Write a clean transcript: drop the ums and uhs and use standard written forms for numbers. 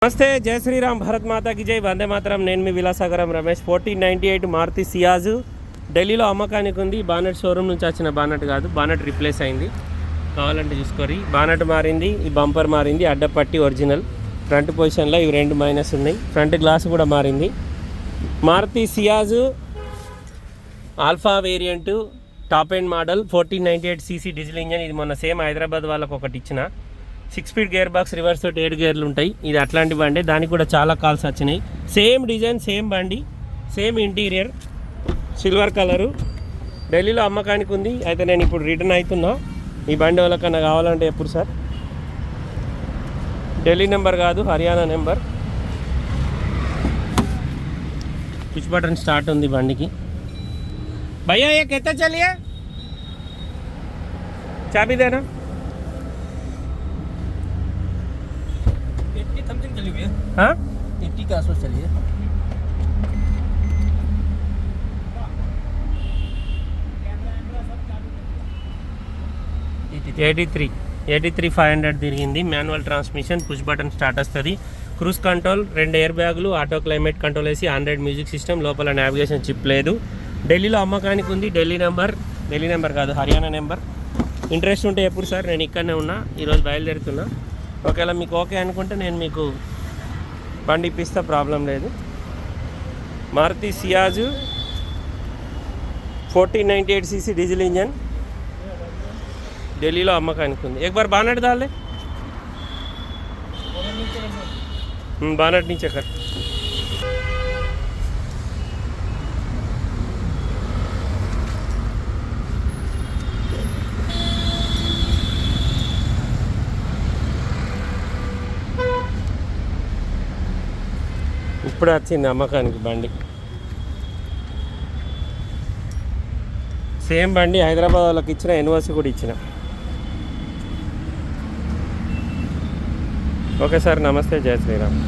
నమస్తే, జై శ్రీరామ్, భారత్ మాతాకి జై, వందే మాతరం. నేను మీ విలాసాగరం రమేష్. 1498 మారుతి సియాజ్ ఢిల్లీలో అమ్మకానికి ఉంది. బానెట్ షోరూమ్ నుంచి వచ్చిన బానెట్ కాదు, బానెట్ రిప్లేస్ అయింది. కావాలంటే చూసుకోరి. బానెట్ మారింది, ఈ బంపర్ మారింది, అడ్డపట్టి ఒరిజినల్. ఫ్రంట్ పొజిషన్లో ఇవి రెండు మైనస్ ఉన్నాయి. ఫ్రంట్ గ్లాస్ కూడా మారింది. Maruti Ciaz alpha variant, top end model, 1498 CC diesel engine. ఇది మొన్న సేమ్ హైదరాబాద్ వాళ్ళకి ఒకటి ఇచ్చిన 6 స్పీడ్ గేర్ బాక్స్, రివర్స్ తోటి 7 గేర్లు ఉంటాయి. ఇది అట్లాంటి బండి, దానికి కూడా చాలా కాల్స్ వచ్చినాయి. సేమ్ డిజైన్, సేమ్ బండి, సేమ్ ఇంటీరియర్, సిల్వర్ కలరు. ఢిల్లీలో అమ్మకానికి ఉంది. అయితే నేను ఇప్పుడు రిటర్న్ అవుతున్నా. ఈ బండి వాళ్ళకన్నా కావాలంటే ఎప్పుడు సార్? ఢిల్లీ నెంబర్ కాదు, Haryana number. Push button start ఉంది బండికి. భయ్యా ఏ కిतना चलिए चाबी देना. 80 समथिंग चली हुई है। हाँ, 80 के आसपास चली है। 83,500 తిరిగింది. Manual transmission, push button start వస్తుంది. క్రూజ్ కంట్రోల్, 2 ఎయిర్ బ్యాగులు, ఆటో క్లైమేట్ కంట్రోల్ వేసి, ఆండ్రాయిడ్ మ్యూజిక్ సిస్టమ్, లోపల నావిగేషన్ చిప్ లేదు. ఢిల్లీలో అమ్మకానికి ఉంది. ఢిల్లీ నెంబర్ కాదు, హర్యానా నెంబర్. ఇంట్రెస్ట్ ఉంటే ఎప్పుడు సార్? నేను ఇక్కడనే ఉన్నా, ఈరోజు బయలుదేరుతున్నా. ఒకవేళ మీకు ఓకే అనుకుంటే నేను మీకు బండి ఇప్పిస్తా, ప్రాబ్లం లేదు. Maruti Ciaz 1498 CC diesel engine ఢిల్లీలో అమ్మకానికి ఉంది. एक बार बानट डाल ले, बानट नीचे कर. ఇప్పుడు వచ్చింది అమ్మకానికి బండి. సేమ్ బండి హైదరాబాద్ వాళ్ళకి ఇచ్చిన, ఎన్ఓసి కూడా ఇచ్చిన. ఓకే సార్, నమస్తే, జై శ్రీరామ్.